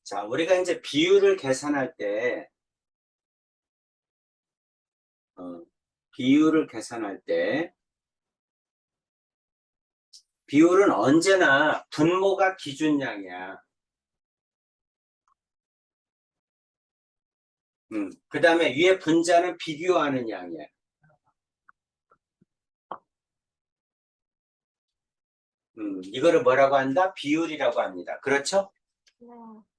자, 우리가 이제 비율을 계산할 때, 비율을 계산할 때, 비율은 언제나 분모가 기준량이야. 그 다음에 위에 분자는 비교하는 양이야. 이거를 뭐라고 한다? 비율이라고 합니다. 그렇죠? 네.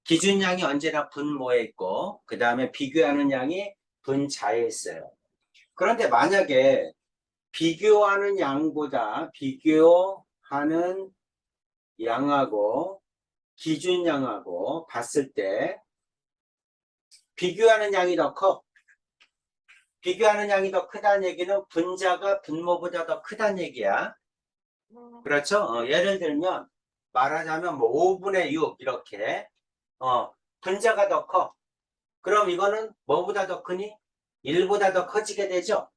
기준량이 언제나 분모에 있고, 그 다음에 비교하는 양이 분자에 있어요. 그런데 만약에 비교하는 양보다 비교하는 양하고 기준량하고 봤을 때 비교하는 양이 더 커. 비교하는 양이 더 크다는 얘기는 분자가 분모보다 더 크다는 얘기야. 그렇죠? 예를 들면 말하자면 뭐 5분의 6 이렇게 분자가 더 커. 그럼 이거는 뭐보다 더 크니? 1보다 더 커지게 되죠?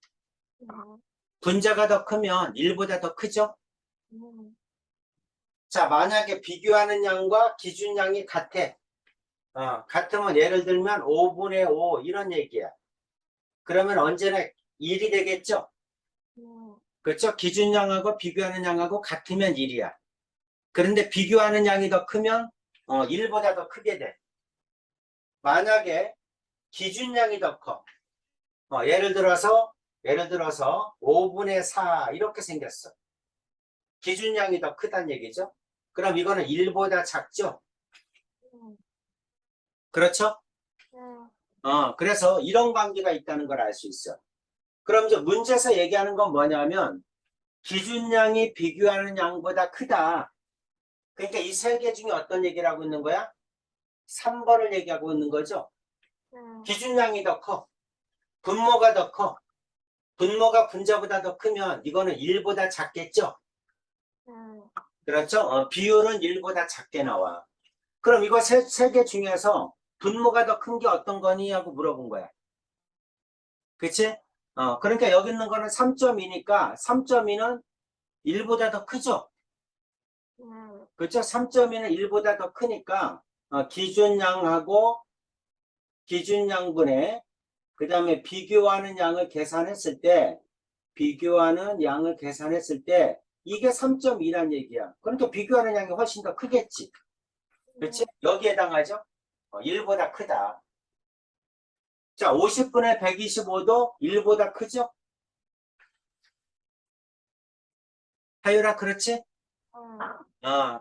분자가 더 크면 1보다 더 크죠? 자, 만약에 비교하는 양과 기준량이 같아. 같으면 예를 들면 5분의 5 이런 얘기야. 그러면 언제나 1이 되겠죠? 그렇죠? 기준량하고 비교하는 양하고 같으면 1이야. 그런데 비교하는 양이 더 크면 1보다 더 크게 돼. 만약에 기준량이 더 커. 예를 들어서 5분의 4 이렇게 생겼어. 기준량이 더 크다는 얘기죠. 그럼 이거는 1보다 작죠? 그렇죠? 그래서 이런 관계가 있다는 걸 알 수 있어. 그럼 이제 문제에서 얘기하는 건 뭐냐면 기준량이 비교하는 양보다 크다. 그러니까 이 세 개 중에 어떤 얘기를 하고 있는 거야? 3번을 얘기하고 있는 거죠. 기준량이 더 커. 분모가 더 커. 분모가 분자보다 더 크면 이거는 1보다 작겠죠? 그렇죠? 비율은 1보다 작게 나와. 그럼 이거 세 개 중에서 분모가 더 큰 게 어떤 거니? 하고 물어본 거야. 그치? 그러니까 여기 있는 거는 3.2니까 3.2는 1보다 더 크죠? 그렇죠? 3.2는 1보다 더 크니까 기준량하고 기준량분의 그 다음에 비교하는 양을 계산했을 때 이게 3.2란 얘기야. 그러니까 비교하는 양이 훨씬 더 크겠지. 그렇지? 여기에 해당하죠? 1보다 크다. 자, 50분의 125도 1보다 크죠? 하율아, 그렇지?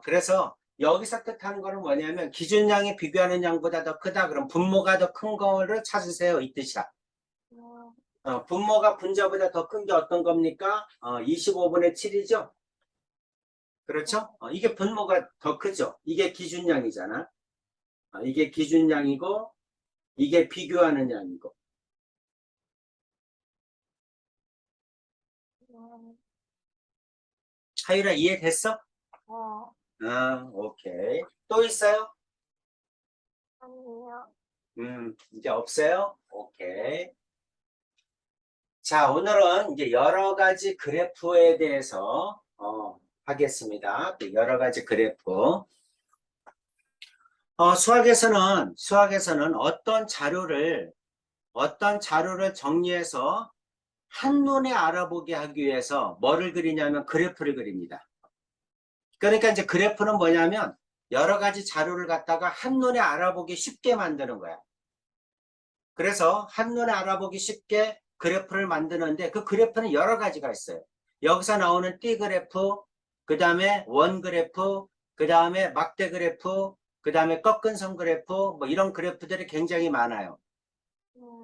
그래서 여기서 뜻하는 거는 뭐냐면 기준량이 비교하는 양보다 더 크다. 그럼 분모가 더 큰 거를 찾으세요. 이 뜻이야. 분모가 분자보다 더 큰 게 어떤 겁니까? 25분의 7이죠? 그렇죠? 이게 분모가 더 크죠? 이게 기준량이잖아. 이게 기준량이고 이게 비교하는 양이고. 하율아, 이해됐어? 오케이. 또 있어요? 아니요. 이제 없어요? 오케이. 자, 오늘은 이제 여러 가지 그래프에 대해서 하겠습니다. 여러 가지 그래프. 수학에서는 어떤 자료를 정리해서 한눈에 알아보게 하기 위해서 뭐를 그리냐면 그래프를 그립니다. 그러니까 이제 그래프는 뭐냐면 여러 가지 자료를 갖다가 한눈에 알아보기 쉽게 만드는 거야. 그래서 한눈에 알아보기 쉽게 그래프를 만드는데 그 그래프는 여러 가지가 있어요. 여기서 나오는 띠 그래프, 그 다음에 원 그래프, 그 다음에 막대 그래프, 그 다음에 꺾은 선 그래프, 뭐 이런 그래프들이 굉장히 많아요.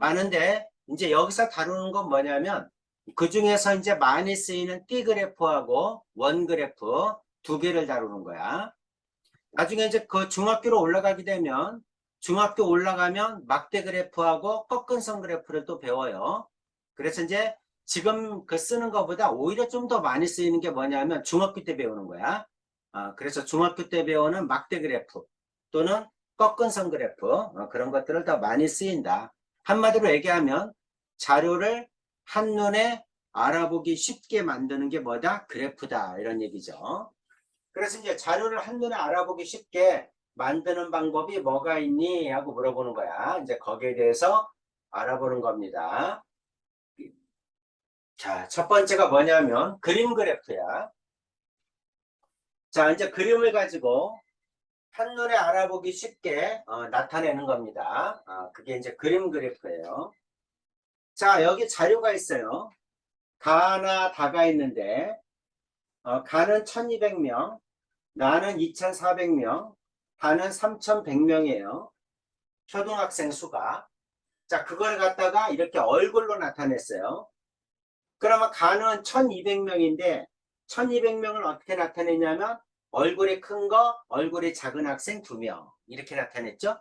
많은데 이제 여기서 다루는 건 뭐냐면 그 중에서 이제 많이 쓰이는 띠 그래프하고 원 그래프 두 개를 다루는 거야. 나중에 이제 그 중학교로 올라가게 되면 중학교 올라가면 막대 그래프하고 꺾은 선 그래프를 또 배워요. 그래서 이제 지금 그 쓰는 것보다 오히려 좀 더 많이 쓰이는 게 뭐냐면 중학교 때 배우는 거야. 그래서 중학교 때 배우는 막대 그래프 또는 꺾은 선 그래프 그런 것들을 더 많이 쓰인다. 한마디로 얘기하면 자료를 한눈에 알아보기 쉽게 만드는 게 뭐다? 그래프다. 이런 얘기죠. 그래서 이제 자료를 한눈에 알아보기 쉽게 만드는 방법이 뭐가 있니? 하고 물어보는 거야. 이제 거기에 대해서 알아보는 겁니다. 자, 첫 번째가 뭐냐면 그림 그래프야. 자, 이제 그림을 가지고 한눈에 알아보기 쉽게 나타내는 겁니다. 그게 이제 그림 그래프예요. 자, 여기 자료가 있어요. 가나 다가 있는데 가는 1200명, 나는 2400명, 다는 3100명이에요. 초등학생 수가. 자, 그걸 갖다가 이렇게 얼굴로 나타냈어요. 그러면 가는 1200명인데 1200명을 어떻게 나타내냐면 얼굴이 큰 거, 얼굴이 작은 학생 2명 이렇게 나타냈죠?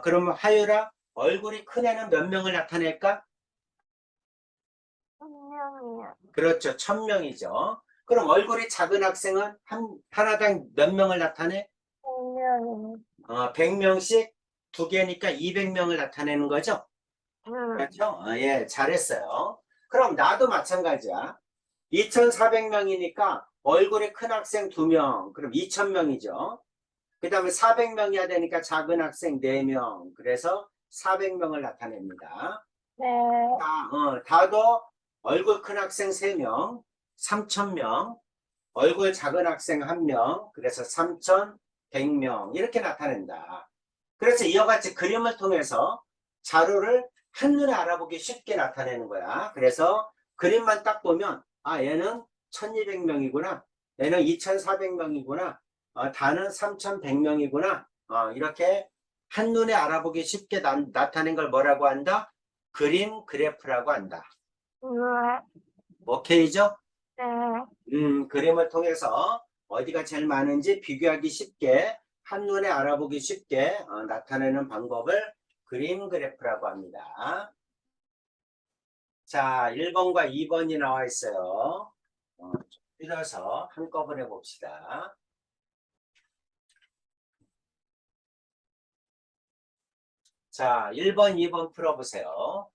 그러면 하율아 얼굴이 큰 애는 몇 명을 나타낼까? 1명이요. 그렇죠. 1000명이죠. 그럼 얼굴이 작은 학생은 하나당 몇 명을 나타내? 1명이요. 100명씩 2개니까 200명을 나타내는 거죠? 그렇죠? 예, 잘했어요. 그럼 나도 마찬가지야. 2400명이니까 얼굴이 큰 학생 2명, 그럼 2000명이죠. 그 다음에 400명이야 되니까 작은 학생 4명, 그래서 400명을 나타냅니다. 네. 다도 얼굴 큰 학생 3명, 3000명, 얼굴 작은 학생 1명, 그래서 3100명, 이렇게 나타낸다. 그래서 이와 같이 그림을 통해서 자료를 한눈에 알아보기 쉽게 나타내는 거야. 그래서 그림만 딱 보면, 얘는 1200명이구나. 얘는 2400명이구나. 다는 3100명이구나. 이렇게 한눈에 알아보기 쉽게 나타낸 걸 뭐라고 한다? 그림 그래프라고 한다. 네. 오케이죠? 네. 그림을 통해서 어디가 제일 많은지 비교하기 쉽게 한눈에 알아보기 쉽게 나타내는 방법을 그림 그래프라고 합니다. 자, 1번과 2번이 나와 있어요. 좀 줄여서 한꺼번에 봅시다. 자, 1번, 2번 풀어보세요.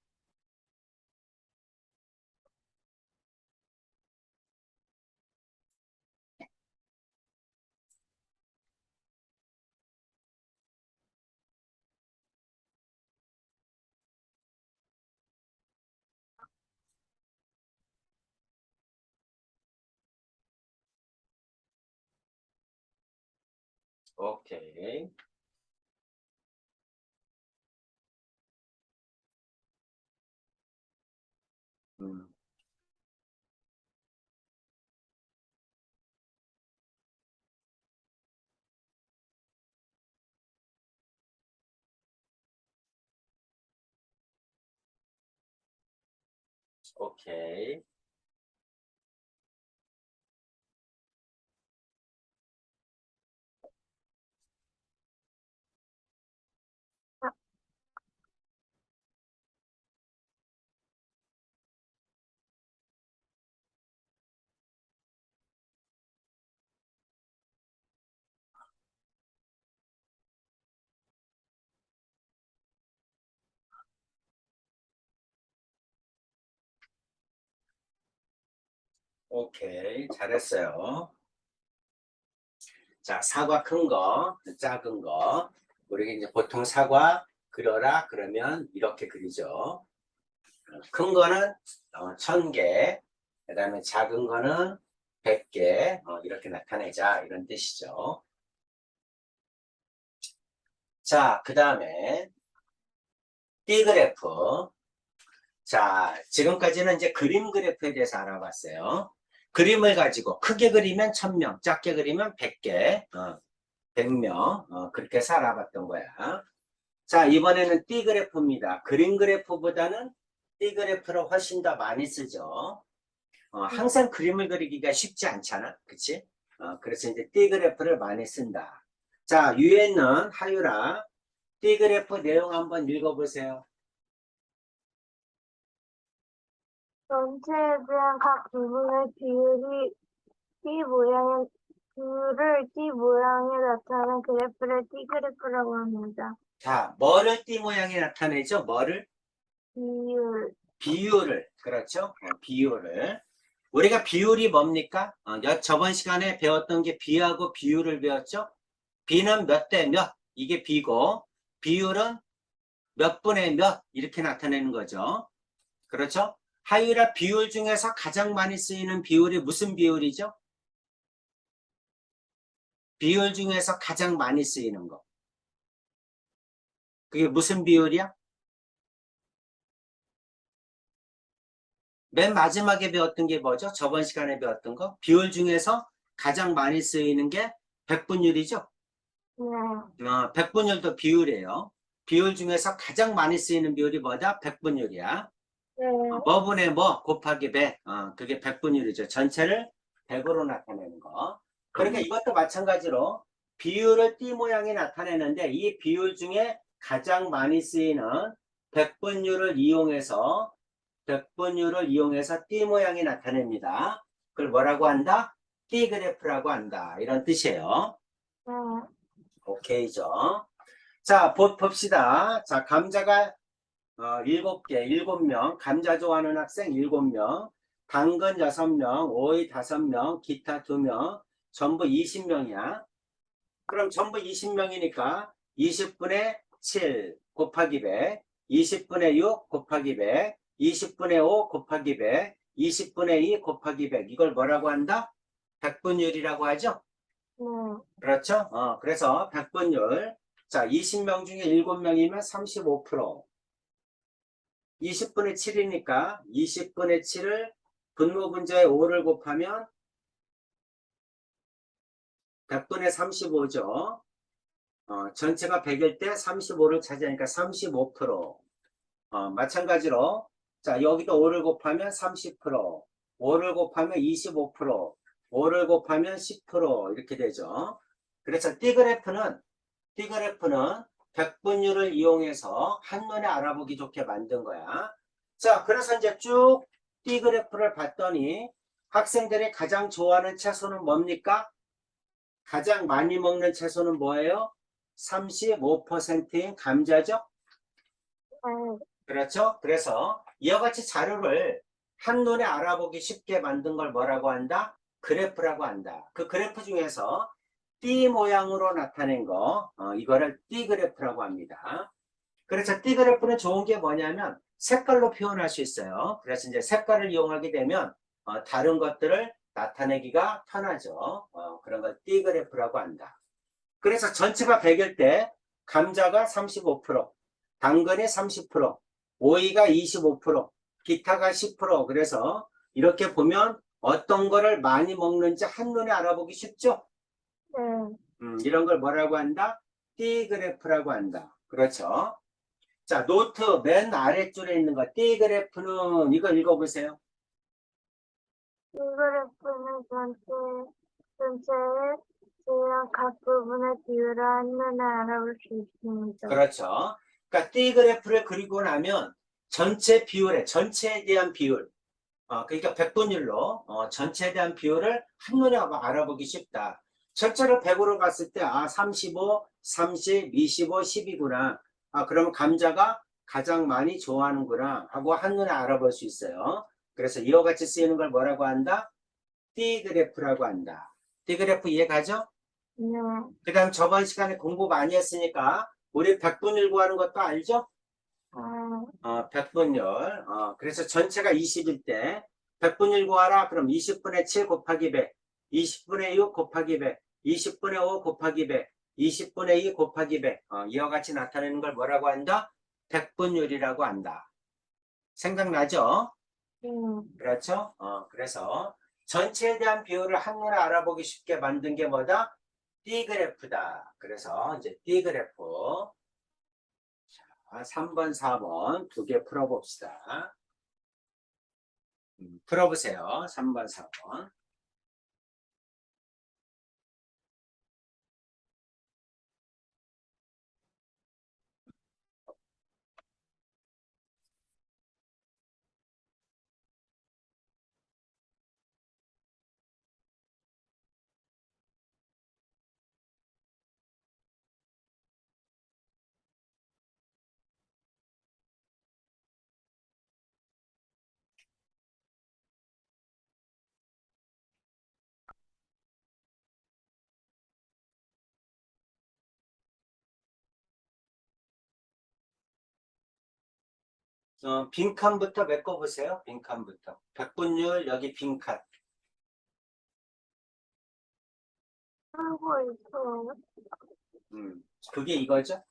오케이. 음, 오케이. 오케이. 잘했어요. 자, 사과 큰 거, 작은 거. 우리 이제 보통 사과 그려라 그러면 이렇게 그리죠. 큰 거는 1000개, 그 다음에 작은 거는 100개, 이렇게 나타내자 이런 뜻이죠. 자, 그 다음에 D그래프. 자, 지금까지는 이제 그림 그래프에 대해서 알아봤어요. 그림을 가지고 크게 그리면 1000명, 작게 그리면 100개, 100명, 그렇게 해서 알아봤던 거야. 자, 이번에는 D그래프입니다. 그림 그래프보다는 D그래프를 훨씬 더 많이 쓰죠. 항상 그림을 그리기가 쉽지 않잖아. 그치? 그래서 이제 D그래프를 많이 쓴다. 자, 위에는 하유라. D그래프 내용 한번 읽어보세요. 전체에 대한 각 부분의 비율이 T 모양의 뷰를 T 모양에 나타낸 그래프를 T 그래프라고 합니다. 자, 뭐를 띠 모양이 나타내죠? 뭐를? 비율. 비율을, 그렇죠? 비율을. 우리가 비율이 뭡니까? 저번 시간에 배웠던 게 비하고 비율을 배웠죠? 비는 몇 대 몇, 이게 비고, 비율은 몇 분의 몇, 이렇게 나타내는 거죠. 그렇죠? 하율아, 비율 중에서 가장 많이 쓰이는 비율이 무슨 비율이죠? 비율 중에서 가장 많이 쓰이는 거. 그게 무슨 비율이야? 맨 마지막에 배웠던 게 뭐죠? 저번 시간에 배웠던 거? 비율 중에서 가장 많이 쓰이는 게 백분율이죠? 네. 백분율도 비율이에요. 비율 중에서 가장 많이 쓰이는 비율이 뭐다? 백분율이야. 네. 뭐분의 뭐 곱하기 100. 그게 백분율이죠. 전체를 100으로 나타내는 거. 그러니까 이것도 마찬가지로 비율을 띠 모양이 나타내는데 이 비율 중에 가장 많이 쓰이는 백분율을 이용해서 띠 모양이 나타냅니다. 그걸 뭐라고 한다? 띠 그래프라고 한다. 이런 뜻이에요. 네. 오케이죠. 자, 봅시다. 자, 감자가 7개, 7명, 감자 좋아하는 학생 7명, 당근 6명, 오이 5명, 기타 2명, 전부 20명이야. 그럼 전부 20명이니까 20분의 7 곱하기 100, 20분의 6 곱하기 100, 20분의 5 곱하기 100, 20분의 2 곱하기 100. 이걸 뭐라고 한다? 백분율이라고 하죠? 네. 그렇죠? 그래서 백분율. 자, 20명 중에 7명이면 35%. 20분의 7이니까 20분의 7을 분모분자에 5를 곱하면 100분의 35죠. 전체가 100일 때 35를 차지하니까 35%. 마찬가지로 자 여기도 5를 곱하면 30%, 5를 곱하면 25%, 5를 곱하면 10% 이렇게 되죠. 그래서 T그래프는 백분율을 이용해서 한눈에 알아보기 좋게 만든 거야. 자, 그래서 이제 쭉 T그래프를 봤더니 학생들이 가장 좋아하는 채소는 뭡니까? 가장 많이 먹는 채소는 뭐예요? 35%인 감자죠? 네. 그렇죠? 그래서 이와 같이 자료를 한눈에 알아보기 쉽게 만든 걸 뭐라고 한다? 그래프라고 한다. 그 그래프 중에서 띠 모양으로 나타낸 거, 이거를 띠 그래프라고 합니다. 그래서 띠 그래프는 좋은 게 뭐냐면 색깔로 표현할 수 있어요. 그래서 이제 색깔을 이용하게 되면 다른 것들을 나타내기가 편하죠. 그런 걸 띠 그래프라고 한다. 그래서 전체가 100일 때 감자가 35%, 당근이 30%, 오이가 25%, 기타가 10%. 그래서 이렇게 보면 어떤 거를 많이 먹는지 한눈에 알아보기 쉽죠? 네. 이런 걸 뭐라고 한다? 띠 그래프라고 한다. 그렇죠? 자, 노트 맨 아래줄에 있는 거, 띠 그래프는 이거 읽어보세요. 이 그래프는 전체의 지역 각 부분의 비율을 한눈에 알아볼 수 있습니다. 그렇죠. 그러니까 띠 그래프를 그리고 나면 전체에 대한 비율, 그러니까 백분율로 전체에 대한 비율을 한눈에 알아보기 쉽다. 전체를 100으로 봤을 때 35, 30, 25, 10이구나. 그러면 감자가 가장 많이 좋아하는구나 하고 한눈에 알아볼 수 있어요. 그래서 이와 같이 쓰이는 걸 뭐라고 한다? 띠 그래프라고 한다. 띠 그래프 이해가죠? 네. 그 다음 저번 시간에 공부 많이 했으니까 우리 백분율 구하는 것도 알죠? 백분율. 그래서 전체가 20일 때 백분율 구하라. 그럼 20분의 7 곱하기 100, 20분의 6 곱하기 100, 20분의 5 곱하기 100, 20분의 2 곱하기 100. 이와 같이 나타내는 걸 뭐라고 한다? 백분율이라고 한다. 생각나죠? 네. 그렇죠? 그래서 전체에 대한 비율을 한눈에 알아보기 쉽게 만든 게 뭐다? D그래프다. 그래서 이제 D그래프 3번, 4번 두 개 풀어봅시다. 풀어보세요. 3번, 4번. 빈칸부터 메꿔보세요. 빈칸부터. 백분율, 여기 빈칸. 하고 있어요. 그게 이거죠?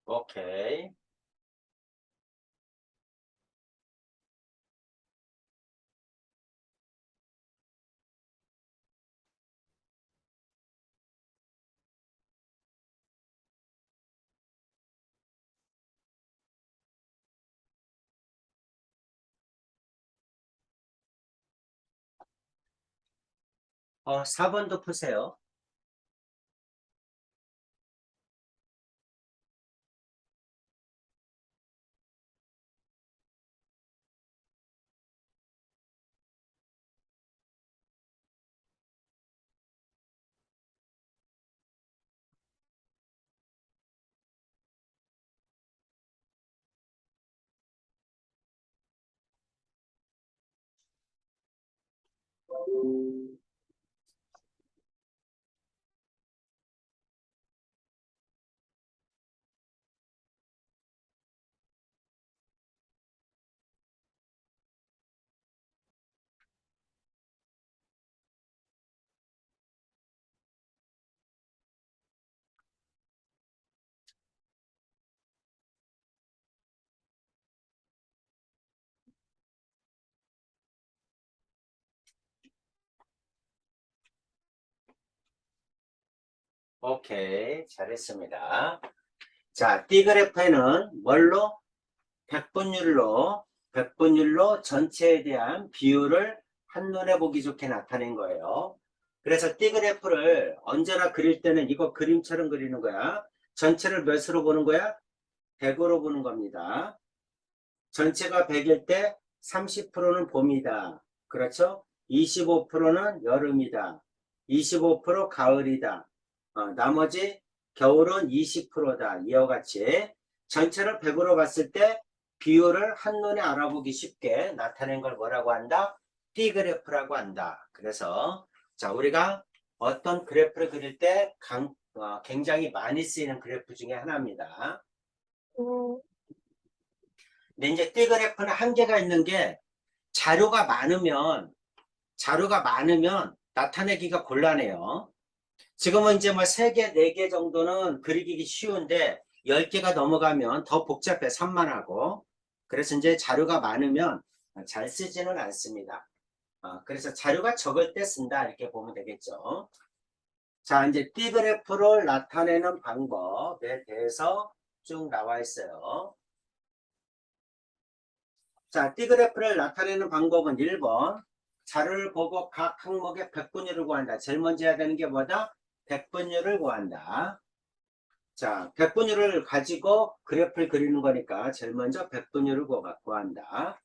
오케이. 4번도 푸세요. 오케이. 잘했습니다. 자, D그래프에는 뭘로? 백분율로 전체에 대한 비율을 한눈에 보기 좋게 나타낸 거예요. 그래서 D그래프를 언제나 그릴 때는 이거 그림처럼 그리는 거야. 전체를 몇으로 보는 거야? 100으로 보는 겁니다. 전체가 100일 때 30%는 봄이다. 그렇죠? 25%는 여름이다. 25% 가을이다. 나머지 겨울은 20%다. 이와 같이 전체를 100으로 봤을 때 비율을 한눈에 알아보기 쉽게 나타낸 걸 뭐라고 한다? D그래프라고 한다. 그래서 자, 우리가 어떤 그래프를 그릴 때 굉장히 많이 쓰이는 그래프 중에 하나입니다. 음, 근데 이제 D그래프는 한계가 있는 게 자료가 많으면 나타내기가 곤란해요. 지금은 이제 뭐 3개, 4개 정도는 그리기 쉬운데 10개가 넘어가면 더 복잡해 산만하고. 그래서 이제 자료가 많으면 잘 쓰지는 않습니다. 그래서 자료가 적을 때 쓴다 이렇게 보면 되겠죠. 자, 이제 D그래프를 나타내는 방법에 대해서 쭉 나와 있어요. 자, D그래프를 나타내는 방법은 1번. 자료를 보고 각 항목의 백분율을 구한다. 제일 먼저 해야 되는 게 뭐다? 백분율을 구한다. 자, 백분율을 가지고 그래프를 그리는 거니까 제일 먼저 백분율을 구한다.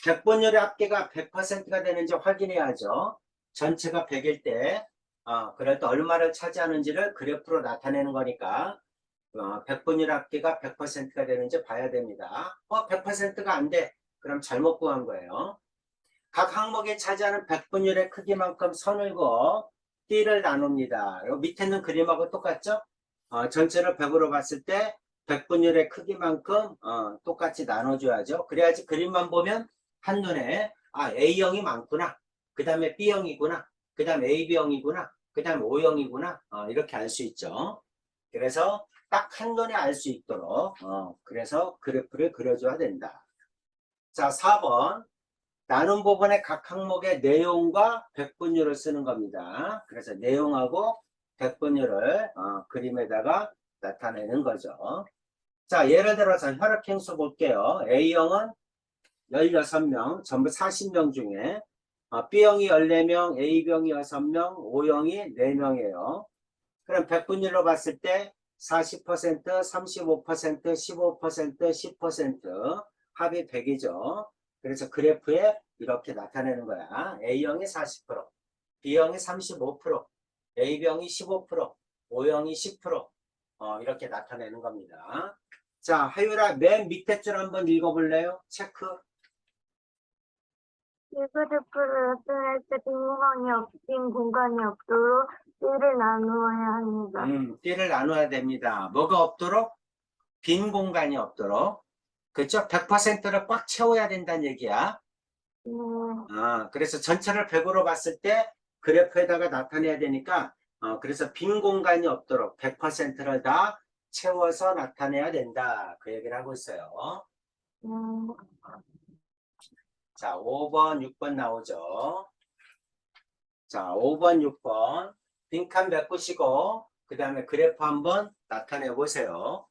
백분율의 합계가 100%가 되는지 확인해야죠. 전체가 100일 때 그럴 때 얼마를 차지하는지를 그래프로 나타내는 거니까 100분율 합계가 100%가 되는지 봐야 됩니다. 100%가 안 돼. 그럼 잘못 구한 거예요. 각 항목에 차지하는 100분율의 크기만큼 선을 그어 띠를 나눕니다. 요 밑에 있는 그림하고 똑같죠? 전체를 100으로 봤을 때 100분율의 크기만큼 똑같이 나눠줘야죠. 그래야지 그림만 보면 한눈에 A형이 많구나. 그 다음에 B형이구나. 그 다음에 AB형이구나. 그 다음에 O형이구나. 이렇게 알 수 있죠. 그래서 딱 한눈에 알 수 있도록 그래서 그래프를 그려줘야 된다. 자, 4번. 나눈 부분의 각 항목의 내용과 백분율을 쓰는 겁니다. 그래서 내용하고 백분율을 그림에다가 나타내는 거죠. 자, 예를 들어서 혈액행수 볼게요. A형은 16명, 전부 40명 중에 B형이 14명, A형이 6명, O형이 4명이에요. 그럼 백분율로 봤을 때 40%, 35%, 15%, 10% 합이 100이죠. 그래서 그래프에 이렇게 나타내는 거야. A형이 40%, B형이 35%, A형이 15%, O형이 10% 이렇게 나타내는 겁니다. 자, 하유라 맨 밑에 줄 한번 읽어볼래요? 체크. 이 그래프를 나타낼 때 빈 공간이 없도록 띠를 나누어야 합니다. 띠를 나눠야 됩니다. 뭐가 없도록? 빈 공간이 없도록. 그렇죠? 100%를 꽉 채워야 된다는 얘기야. 네, 그래서 전체를 100으로 봤을 때 그래프에다가 나타내야 되니까 그래서 빈 공간이 없도록 100%를 다 채워서 나타내야 된다. 그 얘기를 하고 있어요. 네. 자, 5번, 6번 나오죠. 자, 5번, 6번 빈칸 메꾸시고 그 다음에 그래프 한번 나타내 보세요.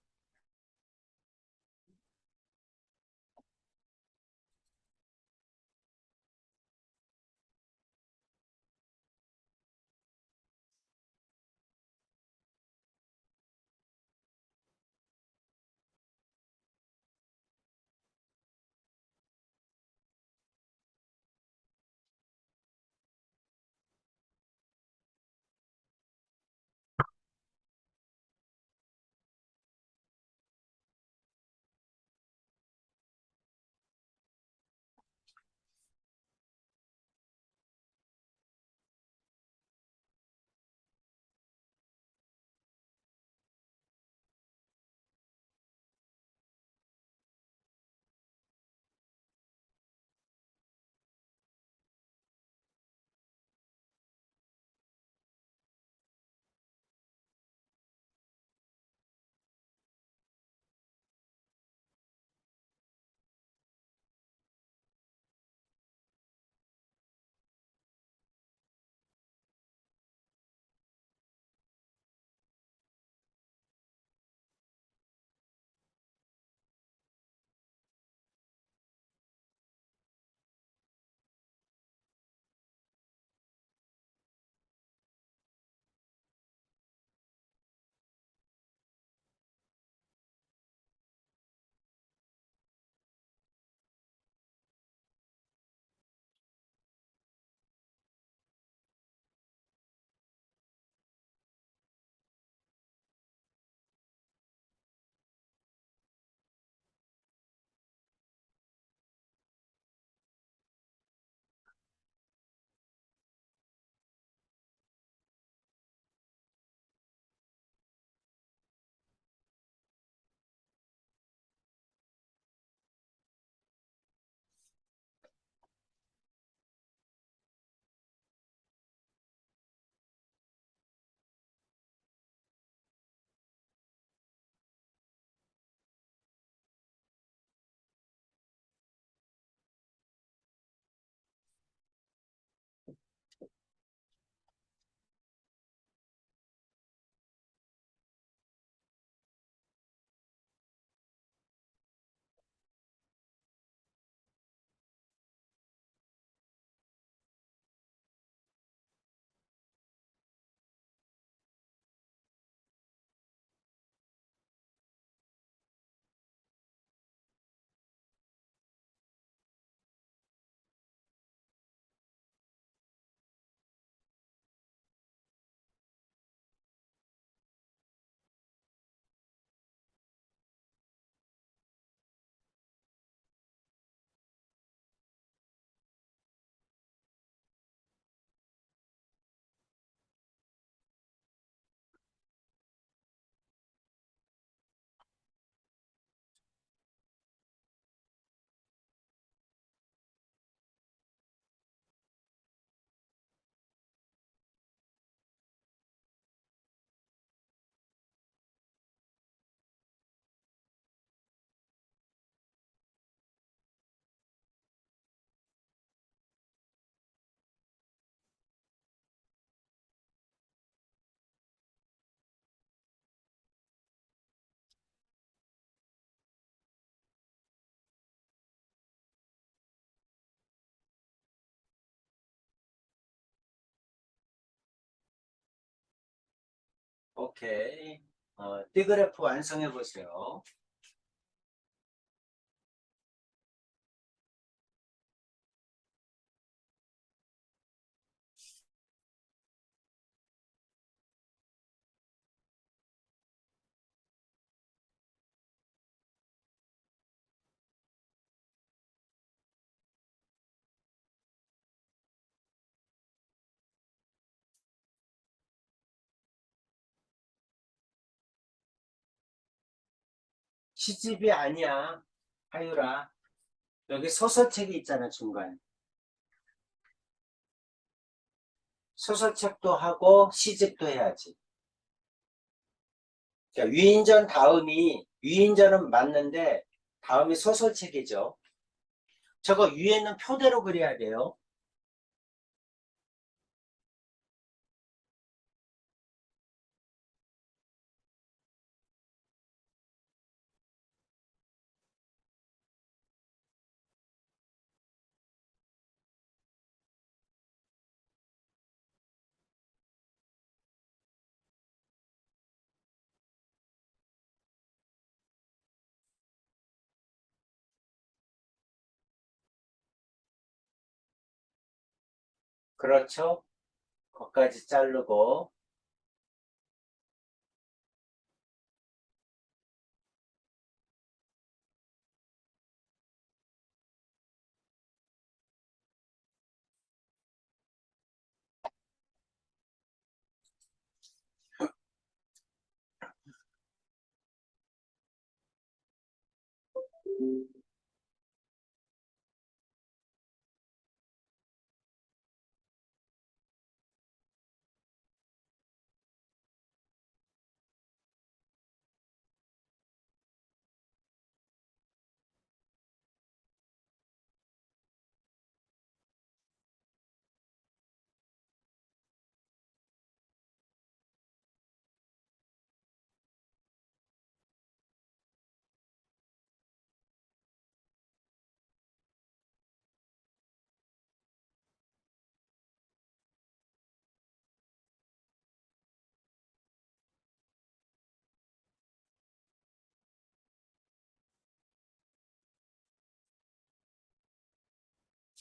오케이. D그래프 완성해 보세요. 시집이 아니야. 하유라. 여기 소설책이 있잖아, 중간에. 소설책도 하고 시집도 해야지. 자, 위인전 다음이, 위인전은 맞는데, 다음이 소설책이죠. 저거 위에는 표대로 그려야 돼요. 그렇죠? 거기까지 자르고,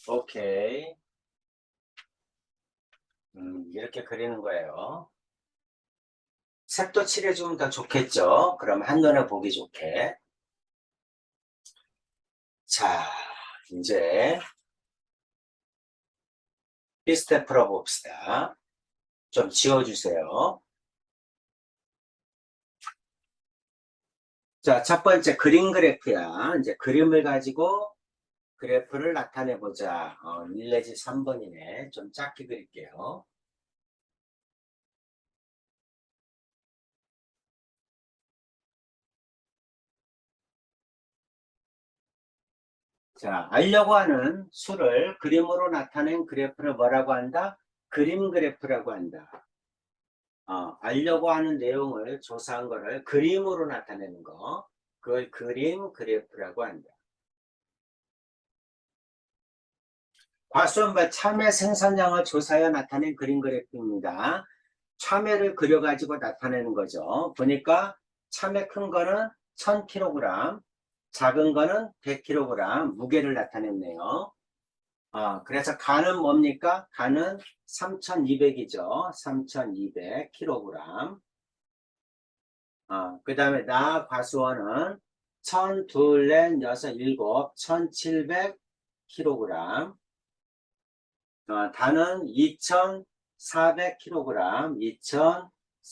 오케이. 이렇게 그리는 거예요. 색도 칠해주면 더 좋겠죠? 그럼 한눈에 보기 좋게. 자, 이제 비스텝 풀어봅시다. 좀 지워주세요. 자, 첫 번째 그림 그래프야. 이제 그림을 가지고 그래프를 나타내 보자. 1 내지 3번이네. 좀 작게 그릴게요. 자, 알려고 하는 수를 그림으로 나타낸 그래프를 뭐라고 한다? 그림 그래프라고 한다. 알려고 하는 내용을 조사한 거를 그림으로 나타내는 거. 그걸 그림 그래프라고 한다. 과수원과 참외 생산량을 조사하여 나타낸 그림 그래프입니다. 참외를 그려가지고 나타내는 거죠. 보니까 참외 큰 거는 1000kg, 작은 거는 100kg 무게를 나타냈네요. 그래서 간은 뭡니까? 간은 3200이죠. 3200kg. 그 다음에 나 과수원은 1000, 둘, 넷, 여섯, 일곱, 1700kg. 단은 2400kg,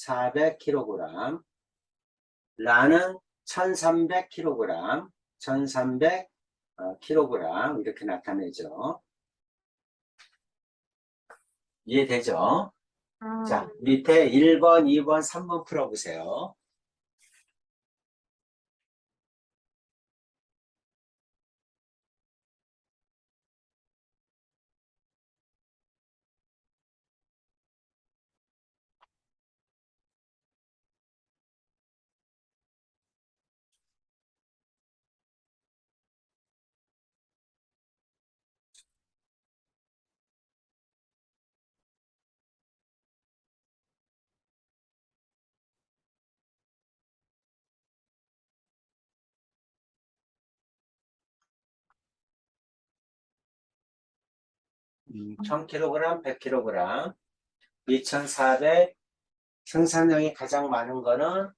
2400kg. 라는 1300kg, 1300kg 이렇게 나타내죠. 이해되죠? 자, 밑에 1번, 2번, 3번 풀어보세요. 1000kg, 100kg, 2400 생산량이 가장 많은 거는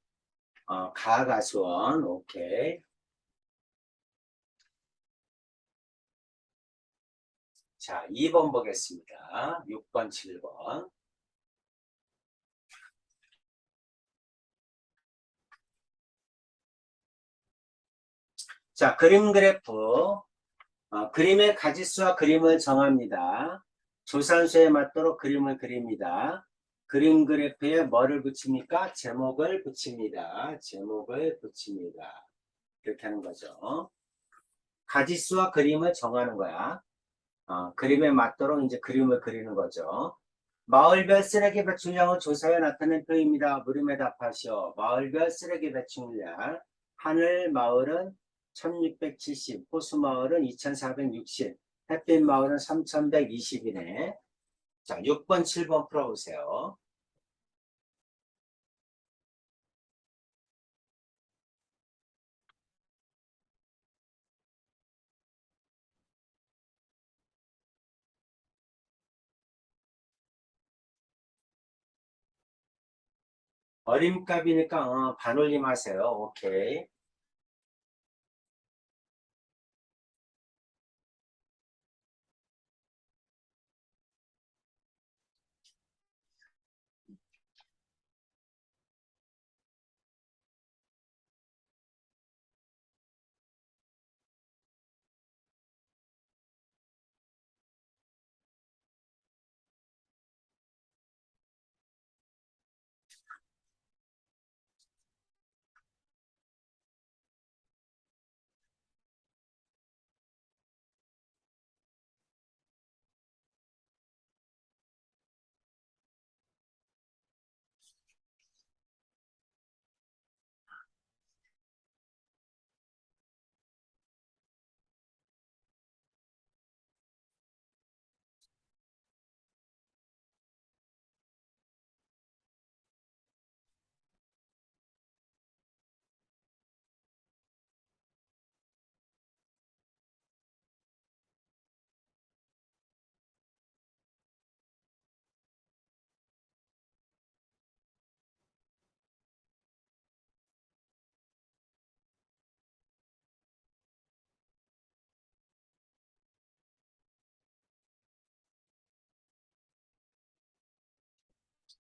가가수원. 오케이. 자, 2번 보겠습니다. 6번, 7번. 자, 그림 그래프. 그림의 가지수와 그림을 정합니다. 조산수에 맞도록 그림을 그립니다. 그림 그래프에 뭐를 붙입니까? 제목을 붙입니다. 제목을 붙입니다. 이렇게 하는 거죠. 가지수와 그림을 정하는 거야. 그림에 맞도록 이제 그림을 그리는 거죠. 마을별 쓰레기 배출량은 조사에 나타낸 표입니다. 물음에 답하시오. 마을별 쓰레기 배출량. 하늘 마을은 1670, 호수 마을은 2460, 햇빛 마을은 3120이네. 자, 6번, 7번 풀어보세요. 어림값이니까 반올림 하세요. 오케이.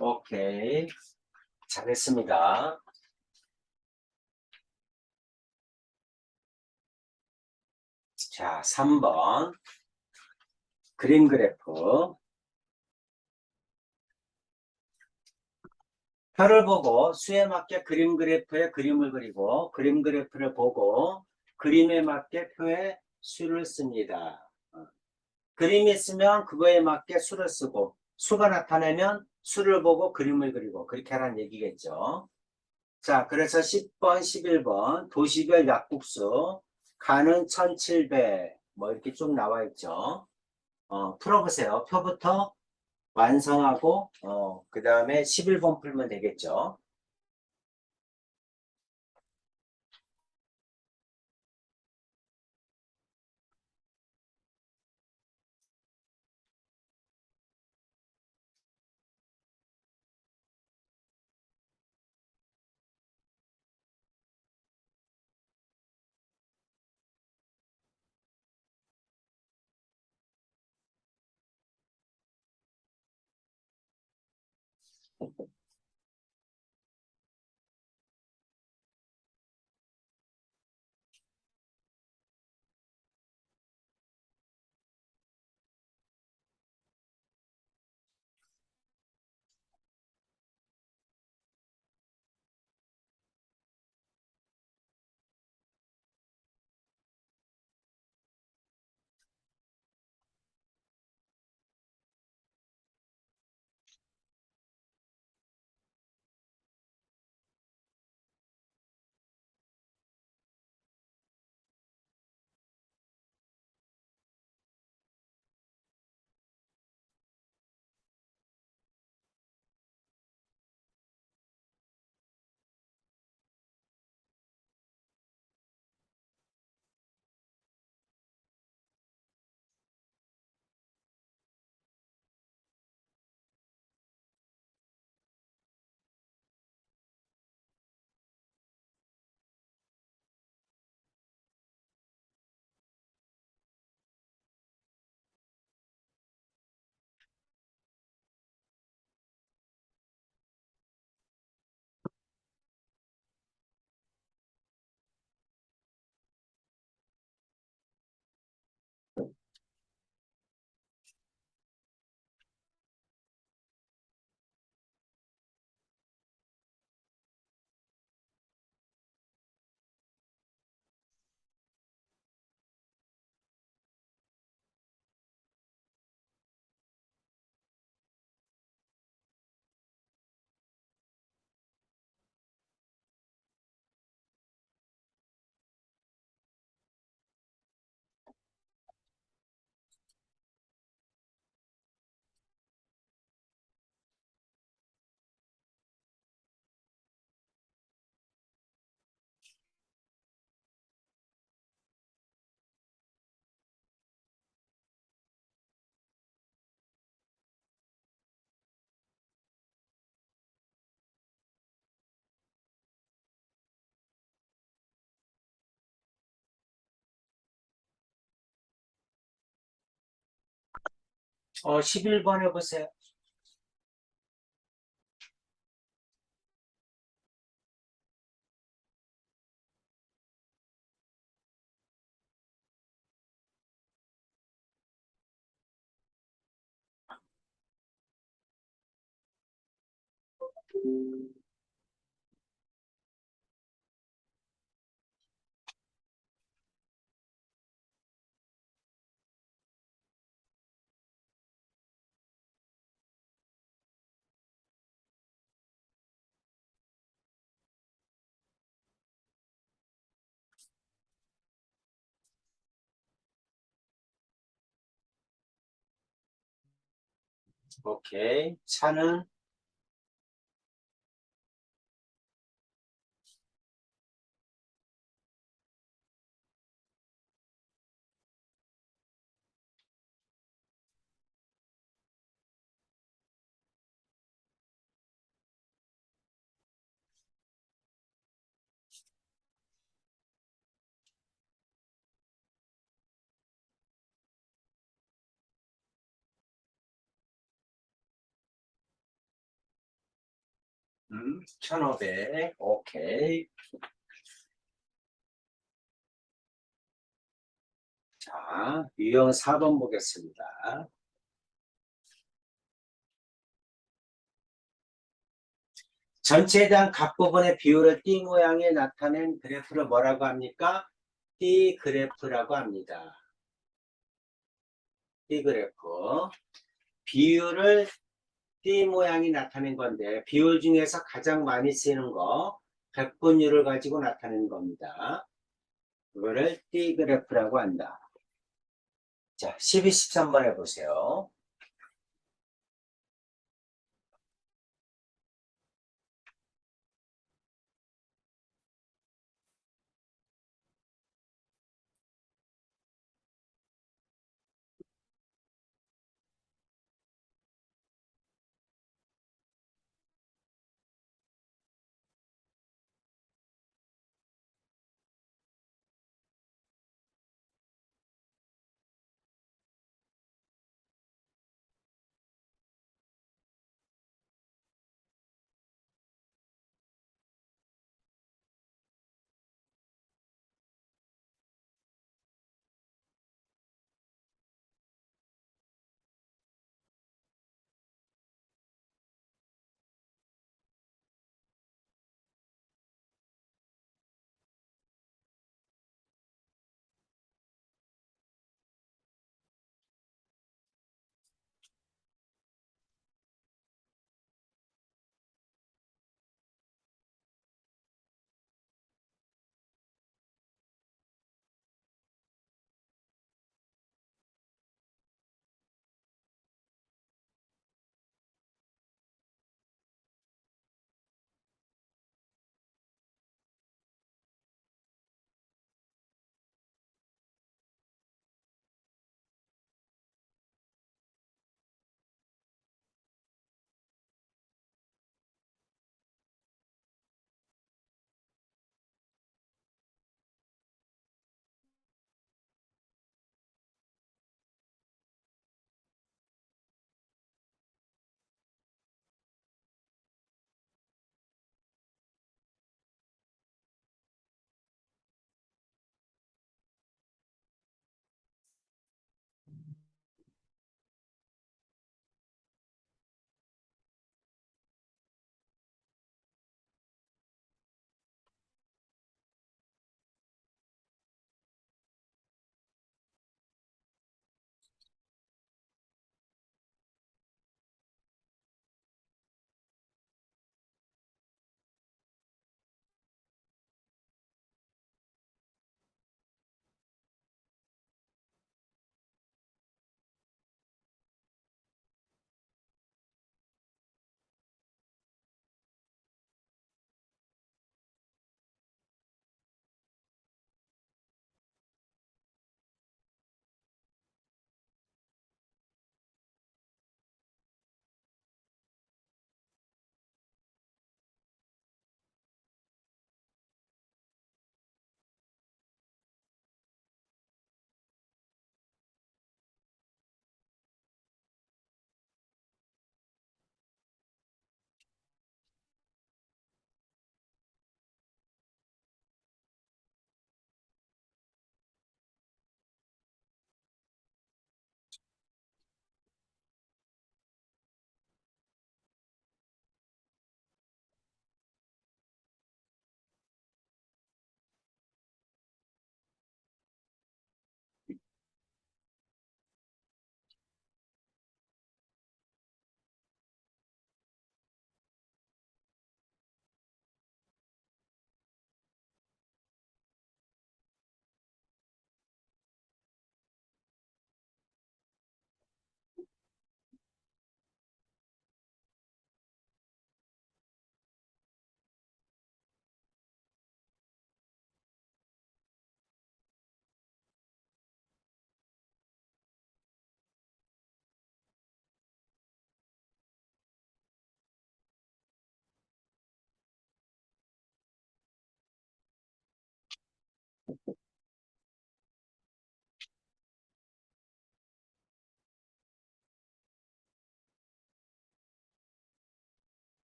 오케이. 잘했습니다. 자, 3번. 그림 그래프. 표를 보고 수에 맞게 그림 그래프에 그림을 그리고 그림 그래프를 보고 그림에 맞게 표에 수를 씁니다. 그림이 있으면 그거에 맞게 수를 쓰고 수가 나타나면 수를 보고 그림을 그리고 그렇게 하라는 얘기겠죠. 자, 그래서 10번, 11번 도시별 약국수 가는 1700 뭐 이렇게 쭉 나와 있죠. 풀어보세요. 표부터 완성하고 그 다음에 11번 풀면 되겠죠. 11번 해보세요. 오케이. 차는 1500. 오케이. 자, 유형 4번 보겠습니다. 전체에 대한 각 부분의 비율을 띠 모양에 나타낸 그래프를 뭐라고 합니까? 띠 그래프라고 합니다. 띠 그래프. 비율을 띠 모양이 나타낸 건데 비율 중에서 가장 많이 쓰이는 거 백분율을 가지고 나타내는 겁니다. 그거를 띠 그래프라고 한다. 자, 12, 13번 해보세요.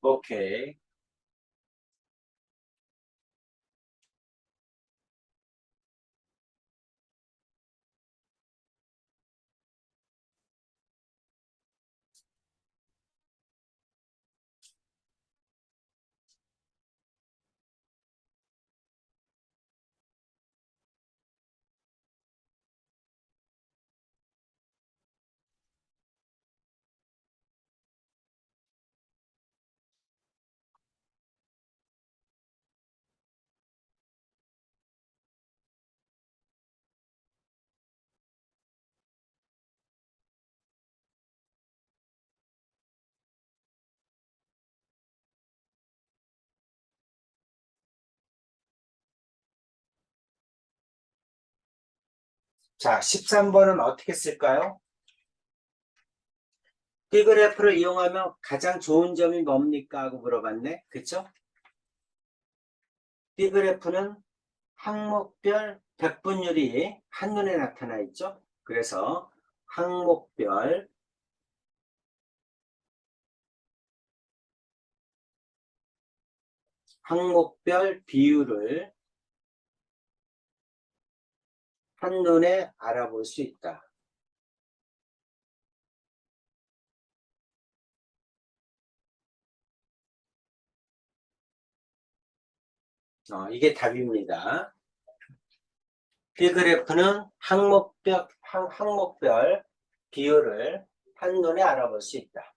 오케이. 자, 13번은 어떻게 쓸까요? B그래프를 이용하면 가장 좋은 점이 뭡니까? 하고 물어봤네. 그쵸? B그래프는 항목별 백분율이 한눈에 나타나 있죠. 그래서 항목별 비율을 한눈에 알아볼 수 있다. 이게 답입니다. B그래프는 항목별 비율을 한눈에 알아볼 수 있다.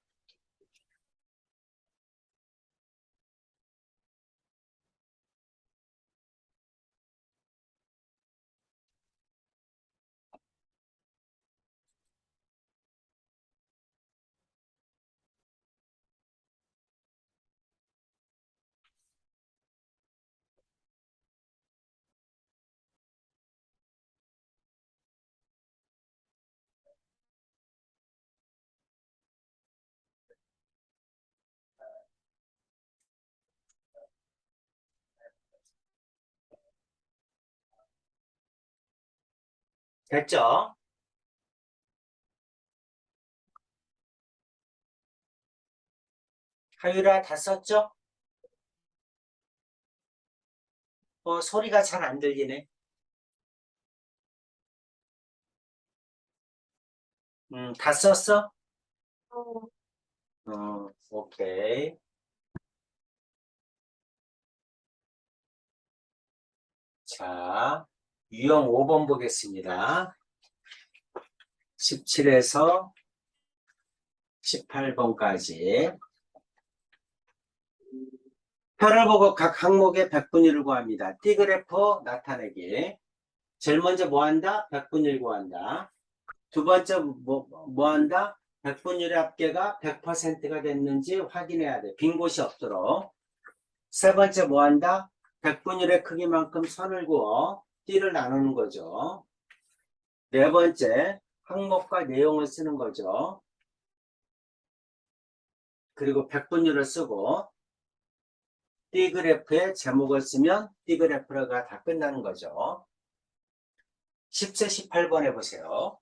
됐죠? 하율아, 다 썼죠? 소리가 잘 안 들리네. 다 썼어? 어, 오케이. 자, 유형 5번 보겠습니다. 17에서 18번까지. 표를 보고 각 항목의 백분위를 구합니다. T그래프 나타내기. 제일 먼저 뭐 한다? 백분위를 구한다. 두 번째 뭐 한다? 백분율의 합계가 100%가 됐는지 확인해야 돼. 빈 곳이 없도록. 세 번째 뭐 한다? 백분율의 크기만큼 선을 그어 띠를 나누는 거죠. 네 번째 항목과 내용을 쓰는 거죠. 그리고 백분율을 쓰고 D그래프에 제목을 쓰면 D그래프가 다 끝나는 거죠. 10세 18번 해보세요.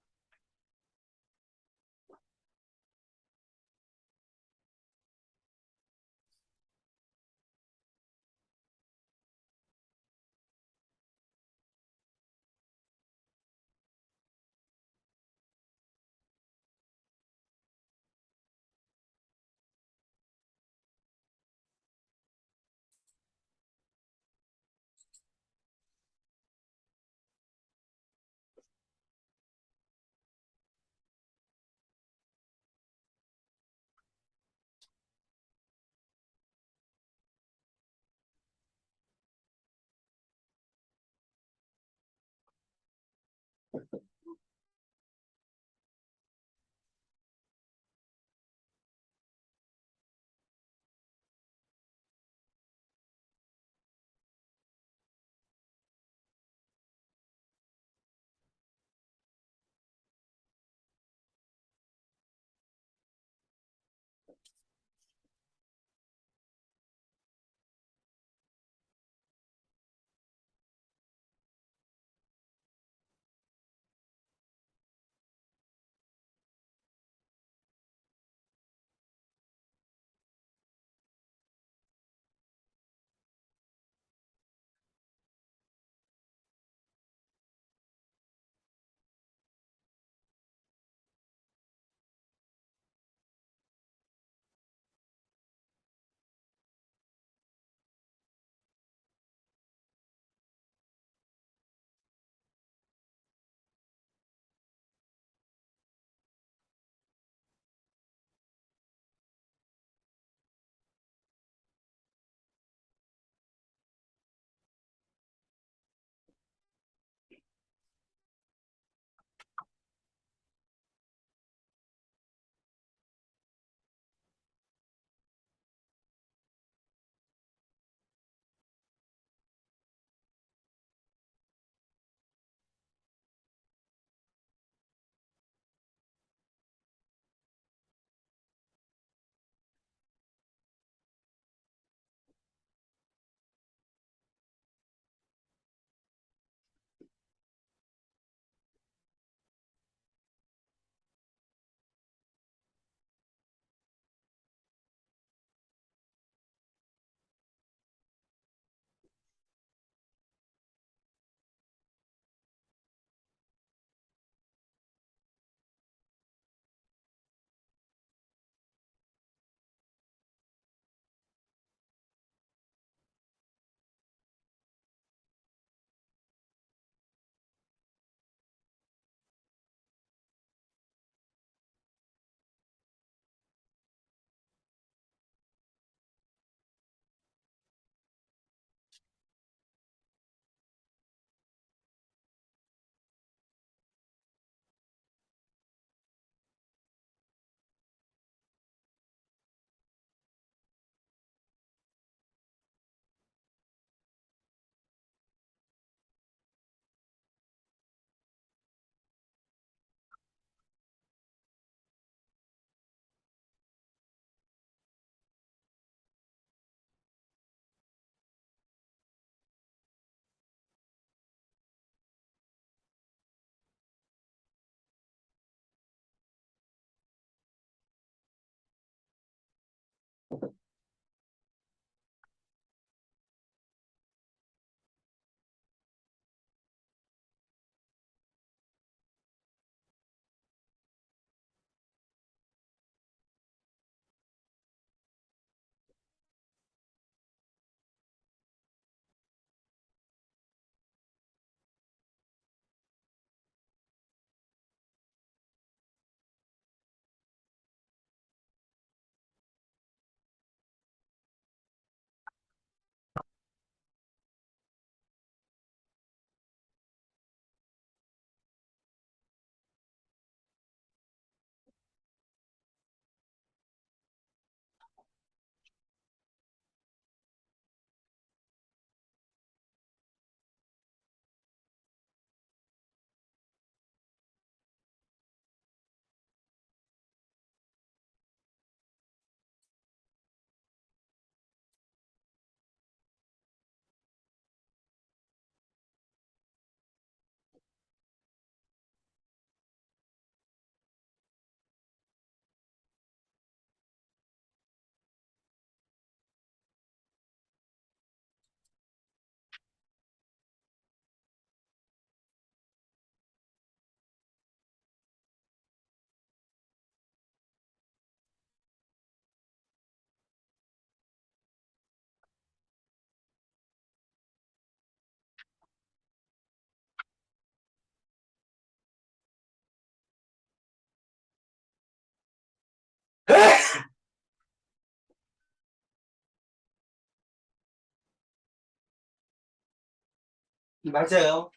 맞아요.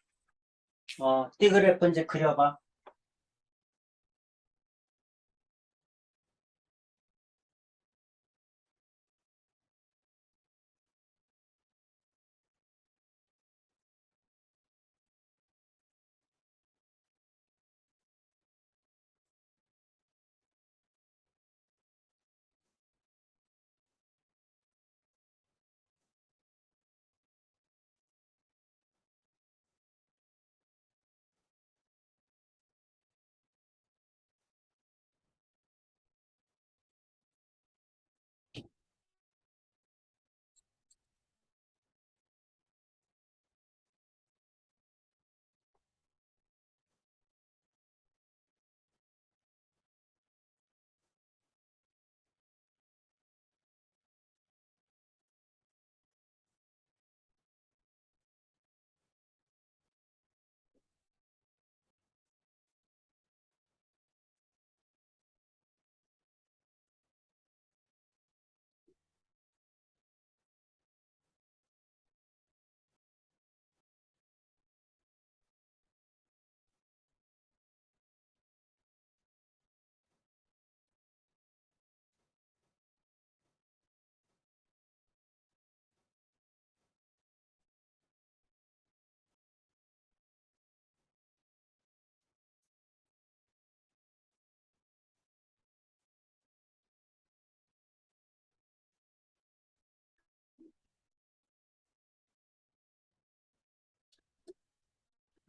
띠그래프 이제 그려봐.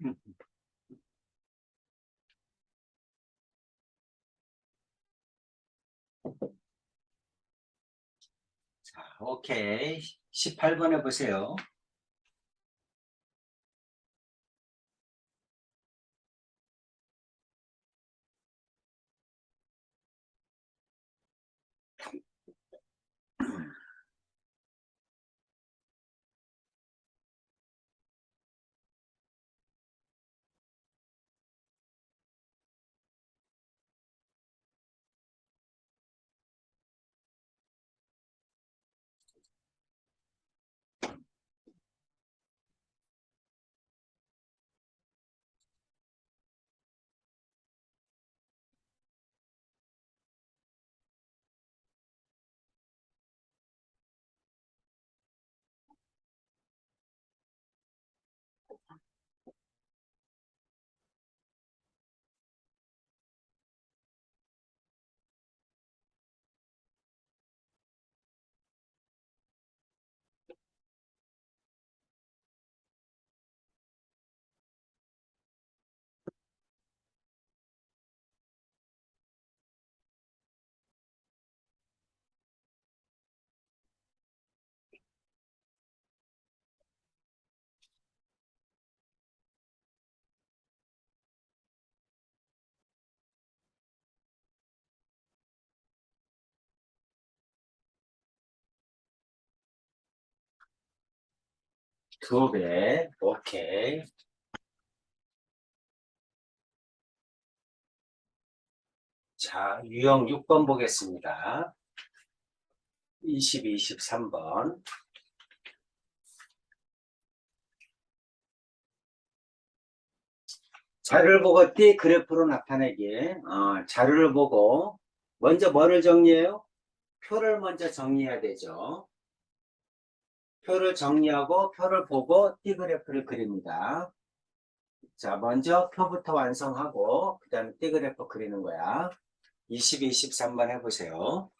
음, 자, 오케이. 18번 해보세요. 2배. 오케이. 자, 유형 6번 보겠습니다. 22, 23번. 자료를 보고 띠 그래프로 나타내기. 자료를 보고 먼저 뭐를 정리해요? 표를 먼저 정리해야 되죠. 표를 정리하고 표를 보고 띠 그래프를 그립니다. 자, 먼저 표부터 완성하고 그 다음에 띠 그래프 그리는 거야. 22, 23번 해보세요.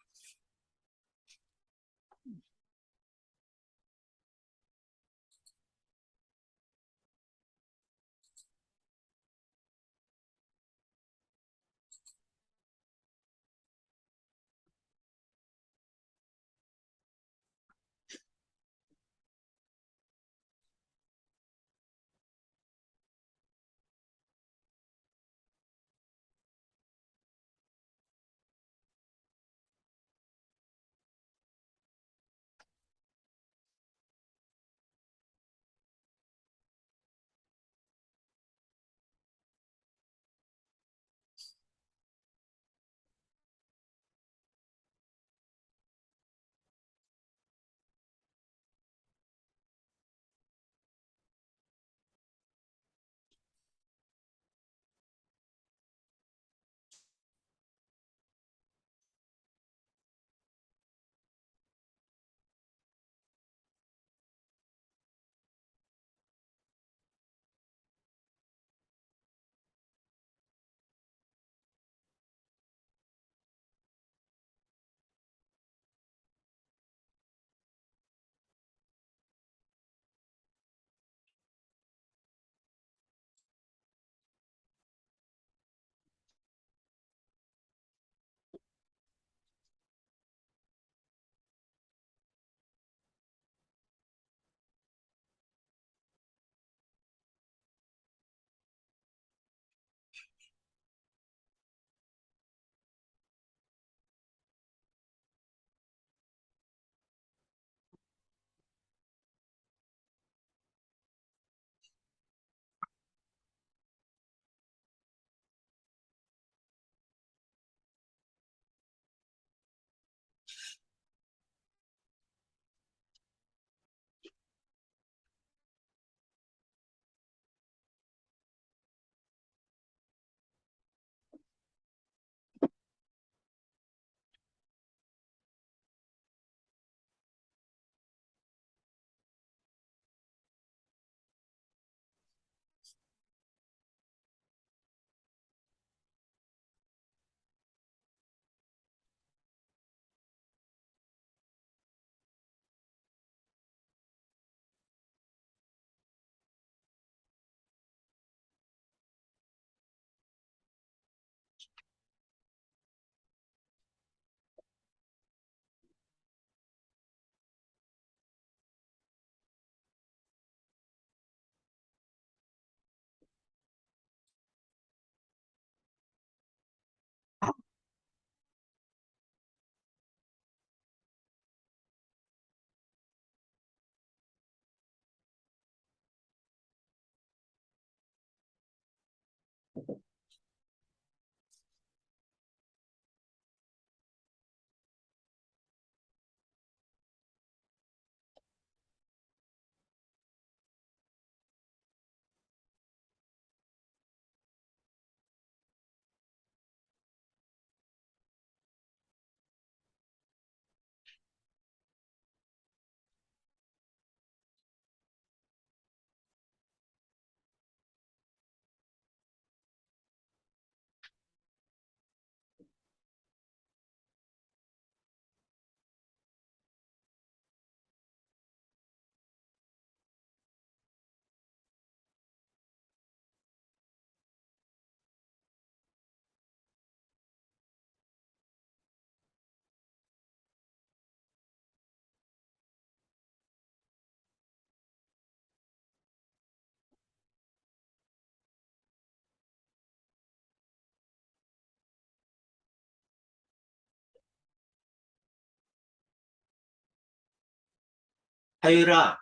하율아,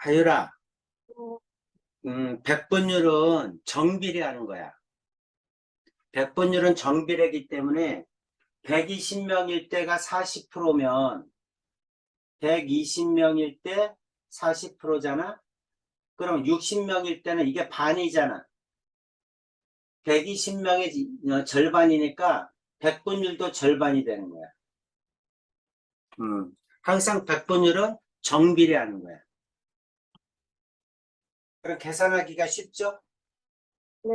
하율아, 네, 백분율은 정비례하는 거야. 백분율은 정비례이기 때문에 120명일 때가 40%면 120명일 때 40%잖아? 그럼 60명일 때는 이게 반이잖아. 120명의 절반이니까 백분율도 절반이 되는 거야. 항상 백분율은 정비례하는 거야. 그럼 계산하기가 쉽죠? 네,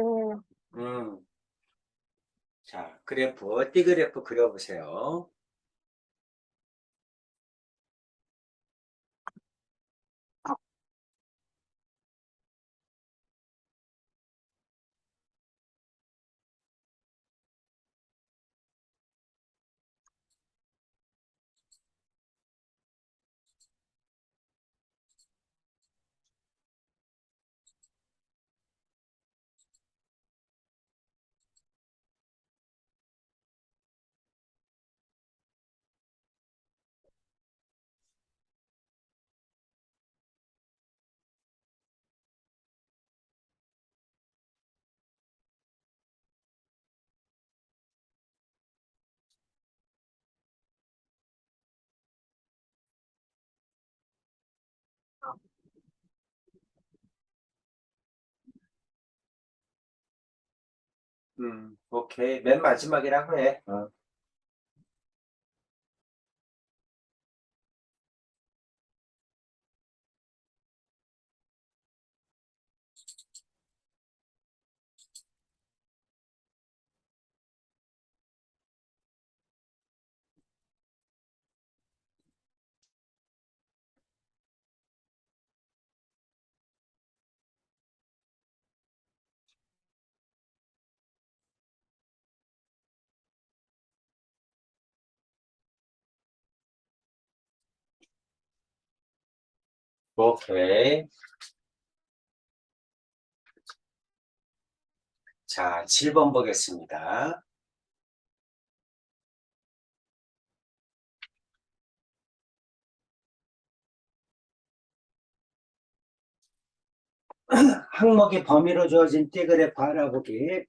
음. 자, 띠그래프 그려보세요. 오케이. 맨 마지막이라고 해. 오케이. 자, 7번 보겠습니다. 항목의 범위로 주어진 띠그래프 알아보기.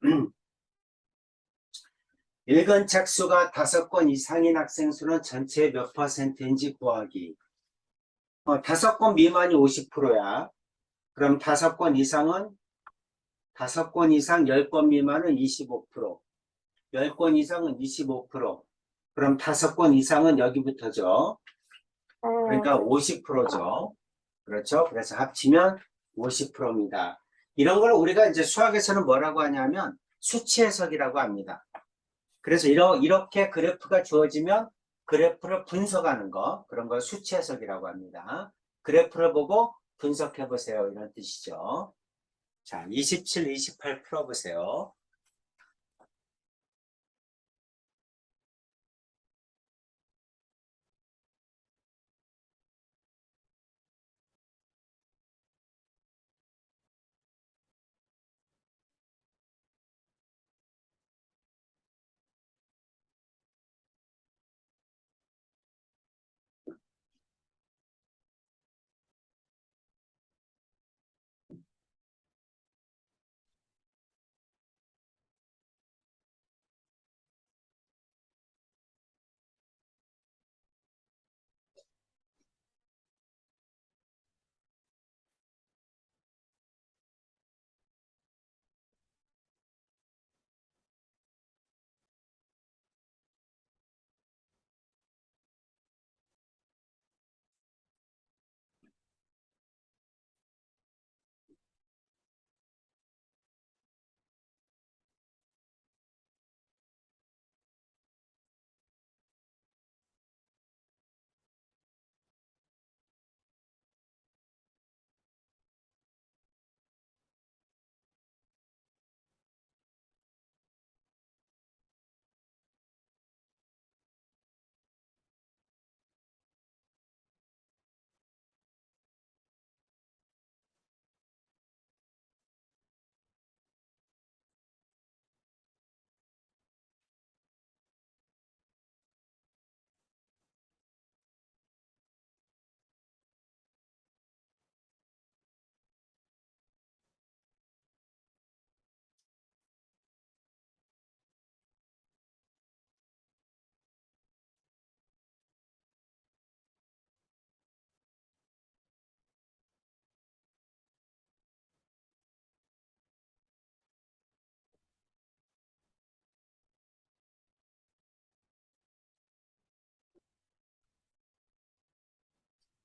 일근 착수가 5건 이상인 학생 수는 전체 몇 %인지 구하기. 5건 미만이 50%야. 그럼 5건 이상은 5건 이상 10건 미만은 25%. 10건 이상은 25%. 그럼 5건 이상은 여기부터죠. 그러니까 50%죠. 그렇죠. 그래서 합치면 50%입니다. 이런 걸 우리가 이제 수학에서는 뭐라고 하냐면 수치 해석이라고 합니다. 그래서 이렇게 그래프가 주어지면 그래프를 분석하는 거, 그런 걸 수치 해석이라고 합니다. 그래프를 보고 분석해 보세요. 이런 뜻이죠. 자, 27, 28 풀어보세요.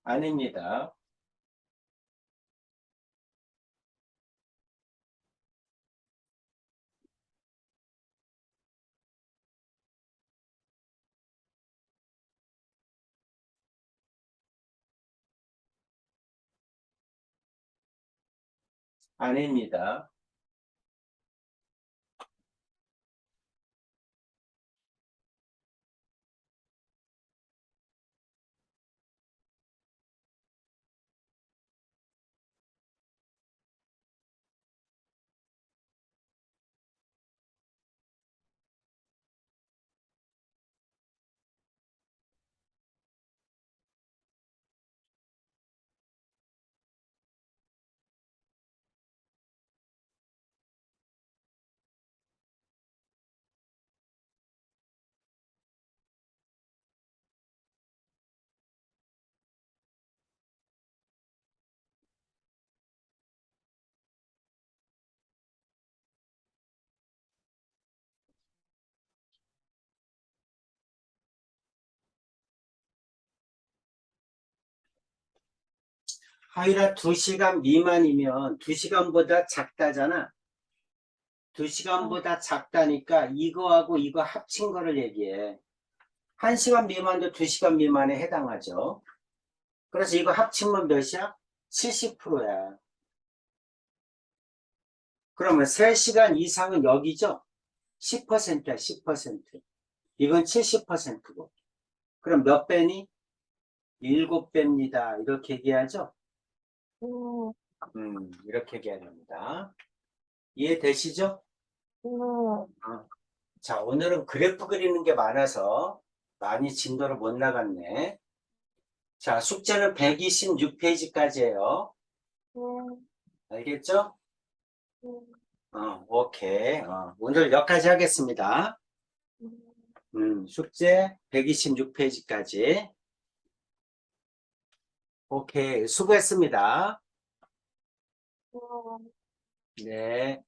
아닙니다. 아닙니다. 하율아, 2시간 미만이면 2시간보다 작다잖아. 2시간보다 작다니까 이거하고 이거 합친 거를 얘기해. 1시간 미만도 2시간 미만에 해당하죠. 그래서 이거 합치면 몇이야? 70%야. 그러면 3시간 이상은 여기죠? 10%야, 10%. 이건 70%고. 그럼 몇 배니? 7배입니다. 이렇게 얘기하죠? 네, 이렇게 얘기해야 됩니다. 이해되시죠? 네, 자, 오늘은 그래프 그리는 게 많아서 많이 진도를 못 나갔네. 자, 숙제는 126페이지까지예요. 네, 알겠죠? 네, 오케이. 오늘 여기까지 하겠습니다. 네. 숙제 126페이지까지. 오케이. 수고했습니다. 네. 네.